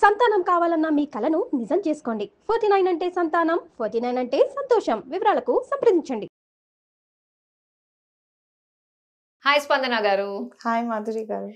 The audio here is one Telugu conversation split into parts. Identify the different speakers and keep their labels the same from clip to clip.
Speaker 1: సంతానం కావాలన్న మీ కలను నిజం చేసుకోండి. 49 అంటే సంతానం, 49 అంటే సంతోషం. వివరాలకు సంప్రదించండి.
Speaker 2: హాయ్ స్పందన గారు.
Speaker 3: హాయ్ మాధురి గారు.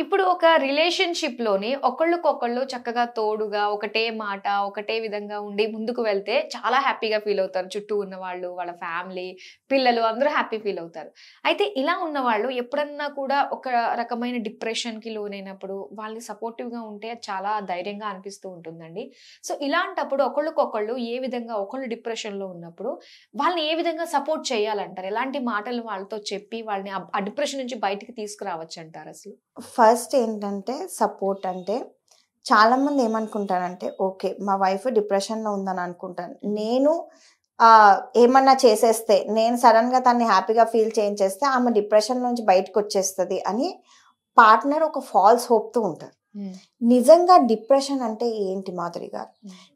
Speaker 2: ఇప్పుడు ఒక రిలేషన్‌షిప్ లోని ఒకళ్ళకొకళ్ళు చక్కగా తోడుగా ఒకటే మాట, ఒకటే విధంగా ఉండి ముందుకు వెళ్తే చాలా హ్యాపీగా ఫీల్ అవుతారు. చుట్టూ ఉన్నవాళ్ళు, వాళ్ళ ఫ్యామిలీ, పిల్లలు అందరూ హ్యాపీ ఫీల్ అవుతారు. అయితే ఇలా ఉన్నవాళ్ళు ఎప్పుడన్నా కూడా ఒక రకమైన డిప్రెషన్‌కి లోనైనప్పుడు వాళ్ళని సపోర్టివ్‌గా ఉంటే చాలా ధైర్యంగా అనిపిస్తూ ఉంటుందండి. సో ఇలాంటప్పుడు ఒకళ్ళకొకళ్ళు ఏ విధంగా ఒకళ్ళు డిప్రెషన్‌లో ఉన్నప్పుడు వాళ్ళని ఏ విధంగా సపోర్ట్ చేయాలంటారు? ఎలాంటి మాటలు వాళ్ళతో చెప్పి వాళ్ళని ఆ డిప్రెషన్ నుంచి బయటికి తీసుకురావచ్చు అంటారు అసలు?
Speaker 3: ఫస్ట్ ఏంటంటే సపోర్ట్ అంటే చాలా మంది ఏమనుకుంటారంటే ఓకే మా వైఫ్ డిప్రెషన్లో ఉందని అనుకుంటాను. నేను ఏమన్నా చేసేస్తే నేను సడన్గా తన్ని హ్యాపీగా ఫీల్ చేయించేస్తే ఆమె డిప్రెషన్ నుంచి బయటకు వచ్చేస్తుంది అని పార్ట్నర్ ఒక ఫాల్స్ హోప్తో ఉంటారు. నిజంగా డిప్రెషన్ అంటే ఏంటి మాధురి గారు?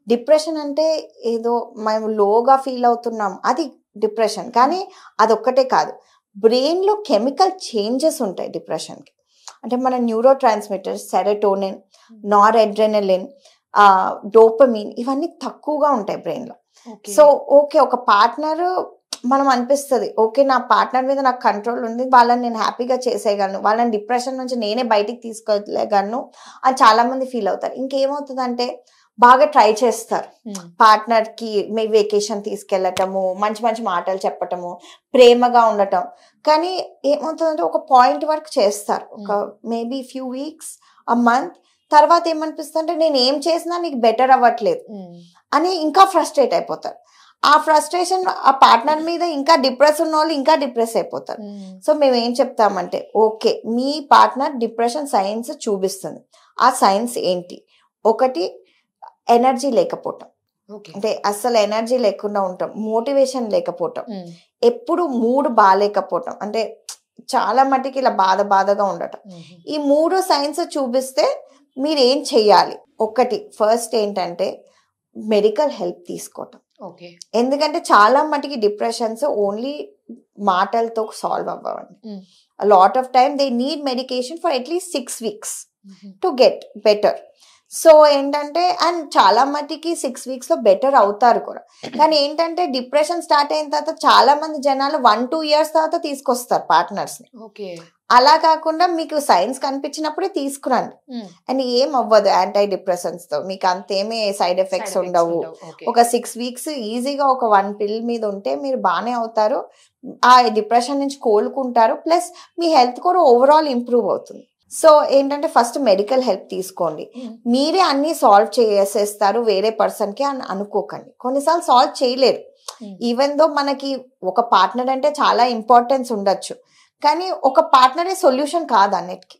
Speaker 3: డిప్రెషన్ అంటే ఏదో మేము లోగా ఫీల్ అవుతున్నాం అది డిప్రెషన్. కానీ అదొక్కటే కాదు, బ్రెయిన్లో కెమికల్ చేంజెస్ ఉంటాయి డిప్రెషన్కి. అంటే మన న్యూరో ట్రాన్స్మిటర్స్ సెరోటోనిన్, నార్ఎడ్రెనలిన్, డోపమిన్ ఇవన్నీ తక్కువగా ఉంటాయి బ్రెయిన్లో. సో ఓకే ఒక పార్ట్నర్ మనం అనిపిస్తుంది ఓకే నా పార్ట్నర్ మీద నాకు కంట్రోల్ ఉంది, వాళ్ళని నేను హ్యాపీగా చేసేయగలను, వాళ్ళని డిప్రెషన్ నుంచి నేనే బయటికి తీసుకోలేగలను అని చాలా మంది ఫీల్ అవుతారు. ఇంకేమవుతుందంటే బాగా ట్రై చేస్తారు పార్ట్నర్కి మీ వెకేషన్ తీసుకెళ్ళటము, మంచి మంచి మాటలు చెప్పటము, ప్రేమగా ఉండటం. కానీ ఏమవుతుందంటే ఒక పాయింట్ వరకు చేస్తారు, ఒక maybe few weeks a month తర్వాత ఏమనిపిస్తుంది అంటే నేను ఏం చేసినా నీకు బెటర్ అవ్వట్లేదు అని ఇంకా ఫ్రస్ట్రేట్ అయిపోతారు. ఆ ఫ్రస్ట్రేషన్ ఆ పార్ట్నర్ మీద ఇంకా డిప్రెస్ ఉన్న వాళ్ళు ఇంకా డిప్రెస్ అయిపోతారు. సో మేము ఏం చెప్తామంటే ఓకే మీ పార్ట్నర్ డిప్రెషన్ సైన్స్ చూపిస్తుంది. ఆ సైన్స్ ఏంటి? ఒకటి ఎనర్జీ లేకపోవటం, అంటే అస్సలు ఎనర్జీ లేకుండా ఉంటాం, మోటివేషన్ లేకపోవటం, ఎప్పుడు మూడ్ బాగాలేకపోవటం, అంటే చాలా మటుకి ఇలా బాధగా ఉండటం. ఈ మూడు సైన్స్ చూపిస్తే మీరు ఏం చెయ్యాలి? ఒకటి ఫస్ట్ ఏంటంటే మెడికల్ హెల్ప్ తీసుకోవటం. ఎందుకంటే చాలా మటుకి డిప్రెషన్స్ ఓన్లీ మాటలతో సాల్వ్ అవ్వండి. Lot of time they need medication for at least 6 weeks to get better. So ఏంటంటే అండ్ చాలా మటుకి 6 weeks లో బెటర్ అవుతారు కూడా. కానీ ఏంటంటే డిప్రెషన్ స్టార్ట్ అయిన తర్వాత చాలా మంది జనాలు 1-2 years తర్వాత తీసుకొస్తారు పార్ట్నర్స్ ని. అలా కాకుండా మీకు సైన్స్ కనిపించినప్పుడే తీసుకురండి. అండ్ ఏం అవ్వదు యాంటీ డిప్రెషన్స్ తో, మీకు అంతేమీ సైడ్ ఎఫెక్ట్స్ ఉండవు. ఒక 6 weeks ఈజీగా ఒక 1 pill మీద ఉంటే మీరు బాగానే అవుతారు, ఆ డిప్రెషన్ నుంచి కోలుకుంటారు, ప్లస్ మీ హెల్త్ కూడా ఓవరాల్ ఇంప్రూవ్ అవుతుంది. సో ఏంటంటే ఫస్ట్ మెడికల్ హెల్ప్ తీసుకోండి. మీరే అన్ని సాల్వ్ చేసేస్తారు వేరే పర్సన్ కి అని అనుకోకండి, కొన్నిసార్లు సాల్వ్ చేయలేరు. ఈవెన్ దో మనకి ఒక పార్ట్నర్ అంటే చాలా ఇంపార్టెన్స్ ఉండొచ్చు, కానీ ఒక పార్ట్నరే సొల్యూషన్ కాదు అన్నిటికీ.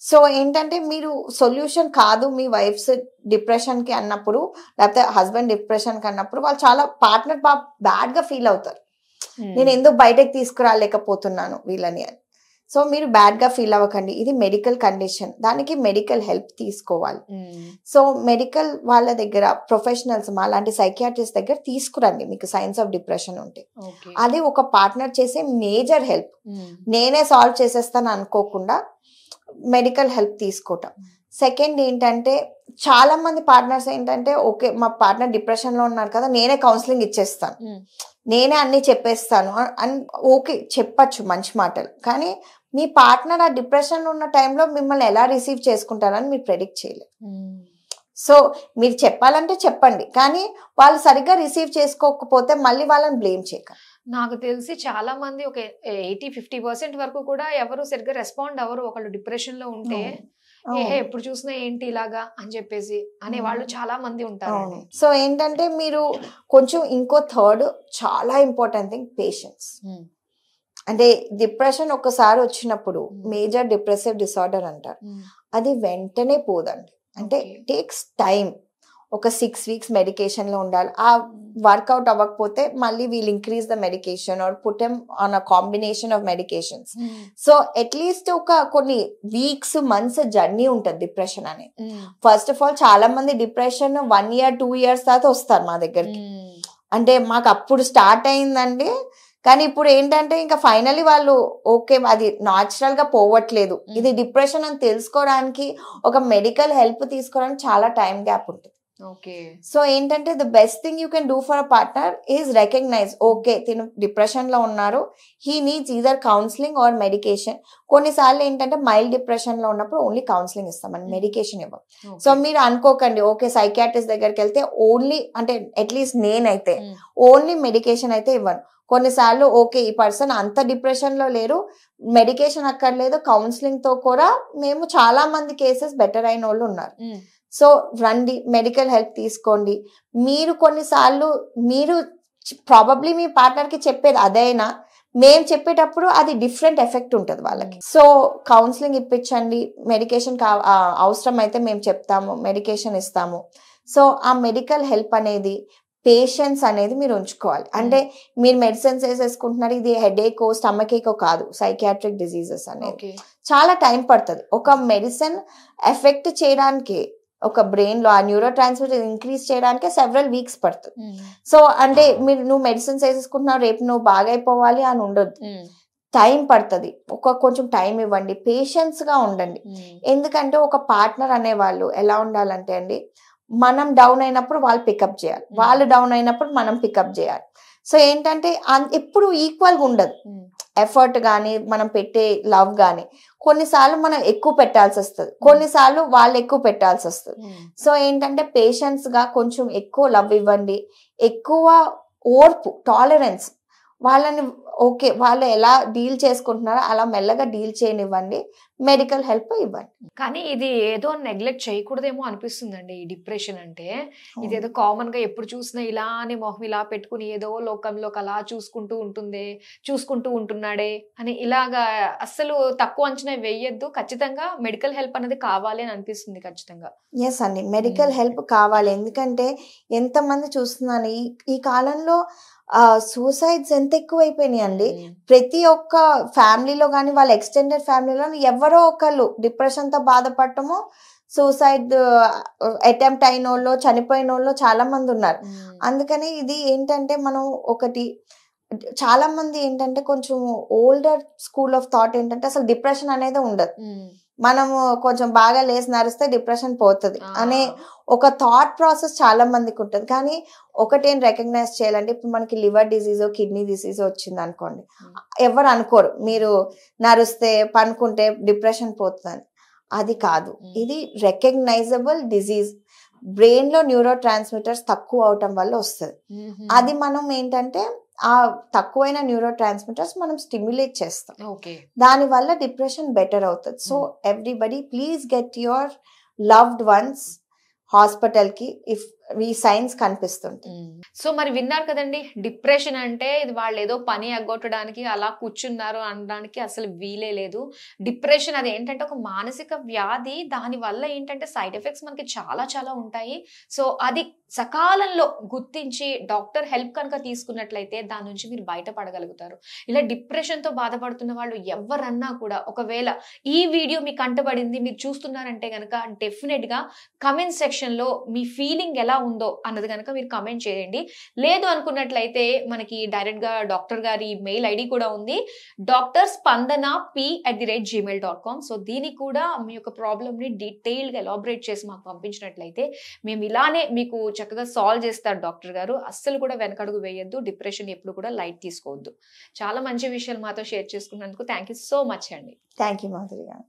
Speaker 3: సో ఏంటంటే మీరు సొల్యూషన్ కాదు మీ వైఫ్స్ డిప్రెషన్ కి అన్నప్పుడు, లేకపోతే హస్బెండ్ డిప్రెషన్ కి అన్నప్పుడు వాళ్ళు చాలా పార్ట్నర్ బ్యాడ్ గా ఫీల్ అవుతారు, నేను ఎందుకు బయటకు తీసుకురాలేకపోతున్నాను వీళ్ళని అని. సో మీరు బ్యాడ్ గా ఫీల్ అవ్వకండి, ఇది మెడికల్ కండిషన్, దానికి మెడికల్ హెల్ప్ తీసుకోవాలి. సో మెడికల్ వాళ్ళ దగ్గర ప్రొఫెషనల్స్ అలాంటి సైకియాట్రిస్ట్ దగ్గర తీసుకురండి మీకు సైన్స్ ఆఫ్ డిప్రెషన్ ఉంటే. అది ఒక పార్ట్నర్ చేసే మేజర్ హెల్ప్. నేనే సాల్వ్ చేసేస్తాను అనుకోకుండా మెడికల్ హెల్ప్ తీసుకోవటం. సెకండ్ ఏంటంటే చాలా మంది పార్ట్నర్స్ ఏంటంటే ఓకే మా పార్ట్నర్ డిప్రెషన్ లో ఉన్నారు కదా నేనే కౌన్సిలింగ్ ఇచ్చేస్తాను, నేనే అన్ని చెప్పేస్తాను అని ఓకే చెప్పచ్చు మంచి మాటలు, కానీ మీ పార్ట్నర్ ఆ డిప్రెషన్ ఉన్న టైంలో మిమ్మల్ని ఎలా రిసీవ్ చేసుకుంటారని మీరు ప్రెడిక్ట్ చేయలేరు. సో మీరు చెప్పాలంటే చెప్పండి, కానీ వాళ్ళు సరిగ్గా రిసీవ్ చేసుకోకపోతే మళ్ళీ వాళ్ళని బ్లేమ్ చేయకండి.
Speaker 2: నాకు తెలిసి చాలా మంది ఒక 80-50% వరకు కూడా ఎవరు సరిగ్గా రెస్పాండ్ అవ్వరు ఒకళ్ళు డిప్రెషన్ లో ఉంటే. ఎప్పుడు చూసినా ఏంటి ఇలాగా అని చెప్పేసి అనే వాళ్ళు చాలా మంది ఉంటారు.
Speaker 3: సో ఏంటంటే మీరు కొంచెం ఇంకో థర్డ్ చాలా ఇంపార్టెంట్ థింగ్ పేషెన్స్. అంటే డిప్రెషన్ ఒక్కసారి వచ్చినప్పుడు మేజర్ డిప్రెసివ్ డిసార్డర్ అంటారు, అది వెంటనే పోదండి. అంటే టేక్స్ టైం. ఒక 6 weeks మెడికేషన్ లో ఉండాలి. ఆ వర్కౌట్ అవ్వకపోతే మళ్ళీ wheel increase the medication are put M on a combination of medications. So at least ఒక కొన్ని వీక్స్ మంత్స్ జర్నీ ఉంటుంది డిప్రెషన్ అనేది. ఫస్ట్ ఆఫ్ ఆల్ చాలా మంది డిప్రెషన్ 1 year 2 years తర్వాత వస్తారు మా దగ్గరికి. అంటే మాకు అప్పుడు స్టార్ట్ అయిందండి, కానీ ఇప్పుడు ఏంటంటే ఇంకా ఫైనలీ వాళ్ళు ఓకే అది నాచురల్ గా పోవట్లేదు, ఇది డిప్రెషన్ అని తెలుసుకోవడానికి ఒక మెడికల్ హెల్ప్ తీసుకోవడానికి చాలా టైం గ్యాప్ ఉంటుంది.
Speaker 2: ఓకే.
Speaker 3: సో ఏంటంటే the best thing you can do for a partner is recognise okay తిను డిప్రెషన్ లో ఉన్నారు, he needs either counselling or medication. కొన్నిసార్లు ఏంటంటే మైల్డ్ డిప్రెషన్ లో ఉన్నప్పుడు ఓన్లీ కౌన్సిలింగ్ ఇస్తాం, మెడికేషన్ ఇవ్వం. సో మీరు అనుకోకండి ఓకే సైకియాట్రిస్ట్ దగ్గరికి వెళ్తే ఓన్లీ అంటే అట్లీస్ట్ నేనైతే ఓన్లీ మెడికేషన్ అయితే ఇవ్వను. కొన్నిసార్లు ఓకే ఈ పర్సన్ అంత డిప్రెషన్ లో లేరు, మెడికేషన్ అక్కర్లేదు, కౌన్సిలింగ్ తో కూడా మేము చాలా మంది కేసెస్ బెటర్ అయిన వాళ్ళు ఉన్నారు. సో రండి, మెడికల్ హెల్ప్ తీసుకోండి. మీరు కొన్నిసార్లు మీరు ప్రాబబ్లీ మీ పార్ట్నర్ కి చెప్పేది అదైనా మేము చెప్పేటప్పుడు అది డిఫరెంట్ ఎఫెక్ట్ ఉంటుంది వాళ్ళకి. సో కౌన్సిలింగ్ ఇప్పించండి, మెడికేషన్ అవసరం అయితే మేము చెప్తాము, మెడికేషన్ ఇస్తాము. సో ఆ మెడికల్ హెల్ప్ అనేది పేషెన్స్ అనేది మీరు ఉంచుకోవాలి. అంటే మీరు మెడిసిన్స్ వేసేసుకుంటున్నారు, ఇది హెడేక్ స్టమక్ ఏకో కాదు, సైకియాట్రిక్ డిజీజెస్ అనేది చాలా టైం పడుతుంది. ఒక మెడిసిన్ ఎఫెక్ట్ చేయడానికి ఒక బ్రెయిన్ లో ఆ న్యూరో ట్రాన్స్మిటర్ ఇంక్రీజ్ చేయడానికి సెవరల్ వీక్స్ పడుతుంది. సో అంటే నువ్వు మెడిసిన్స్ వేసేసుకుంటున్నావు రేపు నువ్వు బాగా అయిపోవాలి అని ఉండొద్దు, టైం పడుతుంది. కొంచెం టైం ఇవ్వండి, పేషెన్స్ గా ఉండండి. ఎందుకంటే ఒక పార్ట్నర్ అనేవాళ్ళు ఎలా ఉండాలంటే అండి, మనం డౌన్ అయినప్పుడు వాళ్ళు పికప్ చేయాలి, వాళ్ళు డౌన్ అయినప్పుడు మనం పికప్ చేయాలి. సో ఏంటంటే ఎప్పుడు ఈక్వల్ గా ఉండదు ఎఫర్ట్ కానీ మనం పెట్టే లవ్ కానీ. కొన్నిసార్లు మనం ఎక్కువ పెట్టాల్సి వస్తుంది, కొన్నిసార్లు వాళ్ళు ఎక్కువ పెట్టాల్సి వస్తుంది. సో ఏంటంటే పేషెన్స్ గా కొంచెం ఎక్కువ లవ్ ఇవ్వండి, ఎక్కువ ఓర్పు టాలరెన్స్. వాళ్ళని ఓకే వాళ్ళు ఎలా డీల్ చేసుకుంటున్నారో అలా మెల్లగా డీల్ చేయనివ్వండి, మెడికల్ హెల్ప్ ఇవ్వండి.
Speaker 2: కానీ ఇది ఏదో నెగ్లెక్ట్ చేయకూడదేమో అనిపిస్తుందండి. ఈ డిప్రెషన్ అంటే ఇదేదో కామన్ గా ఎప్పుడు చూసినా ఇలానే మొహం ఇలా పెట్టుకుని ఏదో లోకంలోకి అలా చూసుకుంటూ ఉంటున్నాడే అని ఇలాగా అస్సలు తక్కువ అంచనా వేయద్దు. ఖచ్చితంగా మెడికల్ హెల్ప్ అనేది కావాలి అని అనిపిస్తుంది ఖచ్చితంగా.
Speaker 3: ఎస్ అండి, మెడికల్ హెల్ప్ కావాలి. ఎందుకంటే ఎంతమంది చూస్తున్నాను ఈ కాలంలో సూసైడ్స్ ఎంత ఎక్కువైపోయినాయి అండి. ప్రతి ఒక్క ఫ్యామిలీలో కానీ వాళ్ళ ఎక్స్టెండెడ్ ఫ్యామిలీలో ఎవరో ఒకళ్ళు డిప్రెషన్ తో బాధపడటము, సూసైడ్ అటెంప్ట్ అయిన వాళ్ళు, చనిపోయిన వాళ్ళు చాలా మంది ఉన్నారు. అందుకని ఇది ఏంటంటే మనం ఒకటి చాలా మంది ఏంటంటే కొంచెం ఓల్డర్ స్కూల్ ఆఫ్ థాట్ ఏంటంటే అసలు డిప్రెషన్ అనేది ఉండదు, మనము కొంచెం బాగా లేసి నరిస్తే డిప్రెషన్ పోతుంది అనే ఒక థాట్ ప్రాసెస్ చాలా మందికి ఉంటుంది. కానీ ఒకటేం రికగ్నైజ్ చేయాలంటే ఇప్పుడు మనకి లివర్ డిసీజో కిడ్నీ డిసీజో వచ్చింది అనుకోండి, ఎవరు అనుకోరు మీరు నరిస్తే పనుకుంటే డిప్రెషన్ పోతుందని. అది కాదు, ఇది రికగ్నైజబుల్ డిజీజ్. బ్రెయిన్ లో న్యూరో ట్రాన్స్మిటర్స్ తక్కువ అవటం వల్ల వస్తుంది. అది మనం ఏంటంటే ఆ తక్కువైన న్యూరో ట్రాన్స్మిటర్స్ మనం స్టిమ్యులేట్ చేస్తాం, దాని వల్ల డిప్రెషన్ బెటర్ అవుతుంది. So everybody please get your loved ones hospital కి ఇఫ్ ఈ సైన్స్ కనిపిస్తుంది.
Speaker 2: సో మరి విన్నారు కదండి, డిప్రెషన్ అంటే ఇది వాళ్ళు ఏదో పని ఎగ్గొట్టడానికి అలా కూర్చున్నారు అనడానికి అసలు వీలే లేదు. డిప్రెషన్ అది ఏంటంటే ఒక మానసిక వ్యాధి, దాని వల్ల ఏంటంటే సైడ్ ఎఫెక్ట్స్ మనకి చాలా చాలా ఉంటాయి. సో అది సకాలంలో గుర్తించి డాక్టర్ హెల్ప్ కనుక తీసుకున్నట్లయితే దాని నుంచి మీరు బయటపడగలుగుతారు. ఇలా డిప్రెషన్ తో బాధపడుతున్న వాళ్ళు ఎవరన్నా కూడా ఒకవేళ ఈ వీడియో మీకు కంటపడింది, మీరు చూస్తున్నారంటే గనక డెఫినెట్ గా కమెంట్ సెక్షన్ లో మీ ఫీలింగ్ ఎలా ఉందో అన్నది కనుక మీరు కమెంట్ చేయండి. లేదు అనుకున్నట్లయితే మనకి డైరెక్ట్ గా డాక్టర్ గారి మెయిల్ ఐడి కూడా ఉంది, drspandana@gmail.com. సో దీనికి కూడా మీ యొక్క ప్రాబ్లమ్ ని డీటెయిల్ గా ఎలాబరేట్ చేసి మాకు పంపించినట్లయితే మేము ఇలానే మీకు చక్కగా సాల్వ్ చేస్తారు డాక్టర్ గారు. అస్సలు కూడా వెనకడుగు వేయొద్దు, డిప్రెషన్ ఎప్పుడు కూడా లైట్ తీసుకోవద్దు. చాలా మంచి విషయాలు మాతో షేర్ చేసుకున్నందుకు థ్యాంక్ యూ సో మచ్ అండి.
Speaker 3: థ్యాంక్ యూ మాధురి గారు.